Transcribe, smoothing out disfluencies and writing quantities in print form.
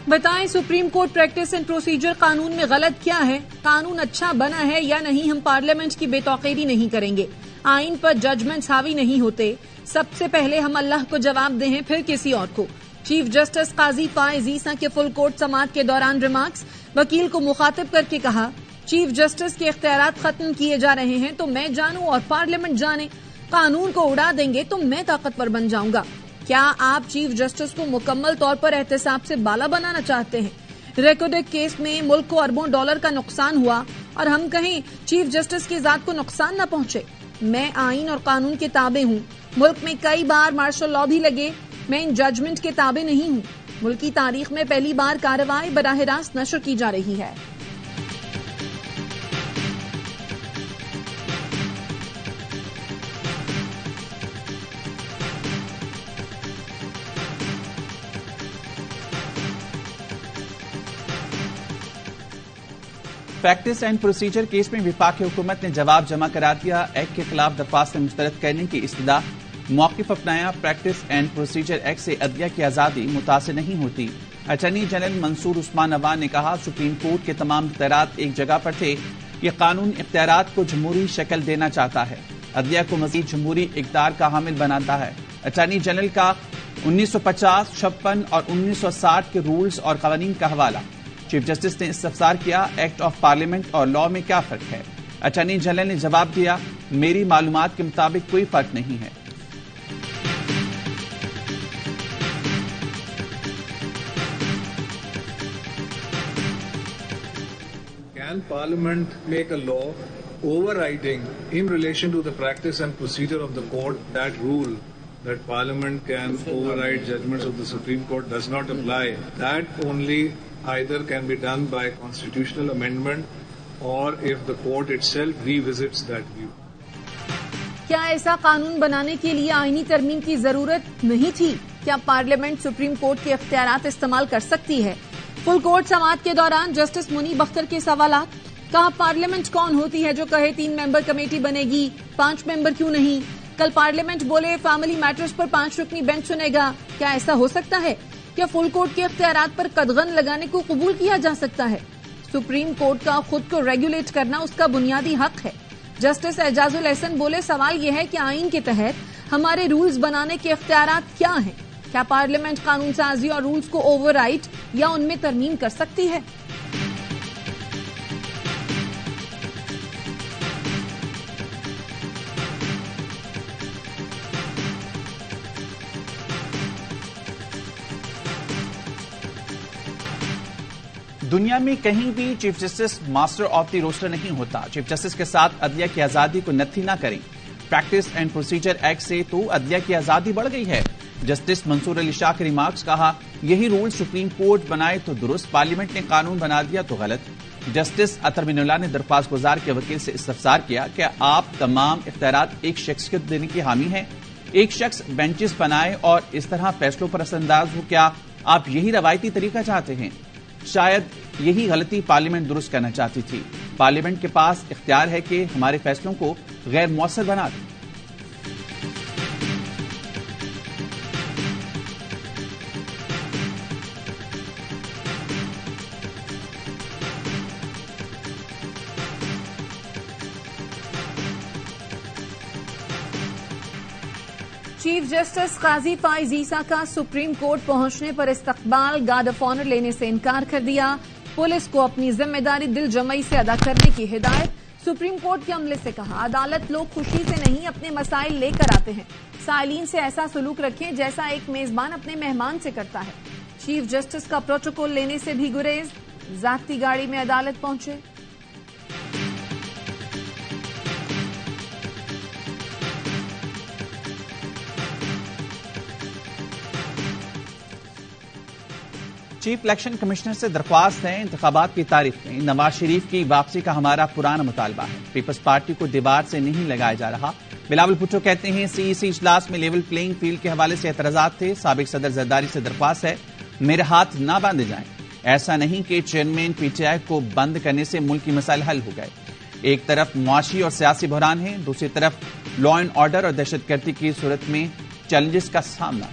बताएं supreme court practice and procedure कानून में गलत क्या है, कानून अच्छा बना है या नहीं। हम पार्लियामेंट की बेतौकीरी नहीं करेंगे, आइन पर जजमेंट्स हावी नहीं होते। सबसे पहले हम अल्लाह को जवाब दें, फिर किसी और को। चीफ जस्टिस काजी फाइज ईसा के फुल कोर्ट समाअत के दौरान रिमार्क्स। वकील को मुखातिब करके कहा, चीफ जस्टिस के इख्तियारात खत्म किए जा रहे हैं तो मैं जानूं और पार्लियामेंट जाने। कानून को उड़ा देंगे तो मैं ताकतवर बन जाऊंगा। क्या आप चीफ जस्टिस को मुकम्मल तौर पर एहतसाब से बाला बनाना चाहते हैं? रेकोडेक केस में मुल्क को अरबों डॉलर का नुकसान हुआ और हम कहें चीफ जस्टिस की जात को नुकसान न पहुंचे। मैं आइन और कानून के ताबे हूं। मुल्क में कई बार मार्शल लॉ भी लगे, मैं इन जजमेंट के ताबे नहीं हूं। मुल्क की तारीख में पहली बार कार्रवाई बराह रास्त नशर की जा रही है। प्रैक्टिस एंड प्रोसीजर केस में विफाकी हुकूमत ने जवाब जमा करा दिया। एक्ट के खिलाफ दरख्वास्त मुस्तरद करने की इस्तदा, मौक़िफ़ अपनाया। प्रैक्टिस एंड प्रोसीजर एक्ट से अदलिया की आज़ादी मुतासिर नहीं होती। अटॉर्नी जनरल मंसूर उस्मान अवान ने कहा, सुप्रीम कोर्ट के तमाम इख्तियारात एक जगह पर थे। ये कानून इख्तियारात को जमहूरी शक्ल देना चाहता है, अदलिया को मजीद जमहूरी इक़्तिदार का हामिल बनाता है। अटॉर्नी जनरल का 1950, 56 और 1960 के रूल्स और कवानीन का हवाला। चीफ जस्टिस ने इस्तफसार किया, एक्ट ऑफ पार्लियामेंट और लॉ में क्या फर्क है? अटॉर्नी जनरल ने जवाब दिया, मेरी मालूमात के मुताबिक कोई फर्क नहीं है। Can Parliament make a law overriding in relation to the practice and procedure of the court? That rule that Parliament can override judgments of the Supreme Court does not apply. That only either can be done by constitutional amendment or if the court itself revisits that view. क्या ऐसा कानून बनाने के लिए आईनी तरमीम की जरूरत नहीं थी? क्या पार्लियामेंट सुप्रीम कोर्ट के इख्तियारात इस्तेमाल कर सकती है? फुल कोर्ट समाअत के दौरान जस्टिस मुनीब अख्तर के सवालात। कहा, पार्लियामेंट कौन होती है जो कहे 3 मेंबर कमेटी बनेगी, 5 मेंबर क्यों नहीं? कल पार्लियामेंट बोले फैमिली मैटर्स पर 5 रुकनी बेंच सुनेगा। क्या ऐसा हो सकता है? क्या फुल कोर्ट के इख्तियारात पर कदगन लगाने को कबूल किया जा सकता है? सुप्रीम कोर्ट का खुद को रेगुलेट करना उसका बुनियादी हक है। जस्टिस एजाजुल एहसन बोले, सवाल यह है कि आइन के तहत हमारे रूल्स बनाने के इख्तियारात क्या हैं? क्या पार्लियामेंट कानून साजी और रूल्स को ओवरराइट या उनमें तरमीम कर सकती है? दुनिया में कहीं भी chief justice master of the roster नहीं होता। चीफ जस्टिस के साथ अदलिया की आजादी को नत्थी ना करें। प्रैक्टिस एंड प्रोसीजर एक्ट से तो अदलिया की आजादी बढ़ गई है। जस्टिस मंसूर अली शाह के रिमार्क्स। कहा, यही रूल सुप्रीम कोर्ट बनाए तो दुरुस्त, पार्लियामेंट ने कानून बना दिया तो गलत। जस्टिस अतर बिनुल्लाह ने दरख्वास्त गुजार के वकील से इस्तफसार किया, क्या आप तमाम इख्तियारात एक शख्स को देने की हामी हैं? एक शख्स बेंचेस बनाए और इस तरह फैसलों पर असरअंदाज हो, क्या आप यही रवायती तरीका चाहते हैं? शायद यही गलती पार्लियामेंट दुरुस्त करना चाहती थी। पार्लियामेंट के पास इख्तियार है कि हमारे फैसलों को गैर मौसर बना दे। चीफ जस्टिस काजी फाइज ईसा का सुप्रीम कोर्ट पहुंचने पर इस्तकबाल, गार्ड ऑफ ऑनर लेने से इनकार कर दिया। पुलिस को अपनी जिम्मेदारी दिल जमई से अदा करने की हिदायत। सुप्रीम कोर्ट के अमले से कहा, अदालत लोग खुशी से नहीं अपने मसाइल लेकर आते हैं। साइलीन से ऐसा सलूक रखें जैसा एक मेजबान अपने मेहमान से करता है। चीफ जस्टिस का प्रोटोकॉल लेने से भी गुरेज, जाती गाड़ी में अदालत पहुंचे। चीफ इलेक्शन कमिश्नर से दरख्वास्त है, इंतखाबात की तारीख में नवाज शरीफ की वापसी का हमारा पुराना मुतालबा है। पीपल्स पार्टी को दीवार से नहीं लगाया जा रहा। बिलावल भुट्टो कहते हैं, सीईसी इजलास में लेवल प्लेइंग फील्ड के हवाले से एतराजात थे। साबिक सदर जरदारी से दरख्वास्त है, मेरे हाथ ना बांधे जाएं। ऐसा नहीं कि चेयरमैन पीटीआई को बंद करने से मुल्क की मसाइल हल हो गए। एक तरफ मुआशी और सियासी बहरान है, दूसरी तरफ लॉ एंड ऑर्डर और दहशतगर्दी की सूरत में चैलेंजेस का सामना।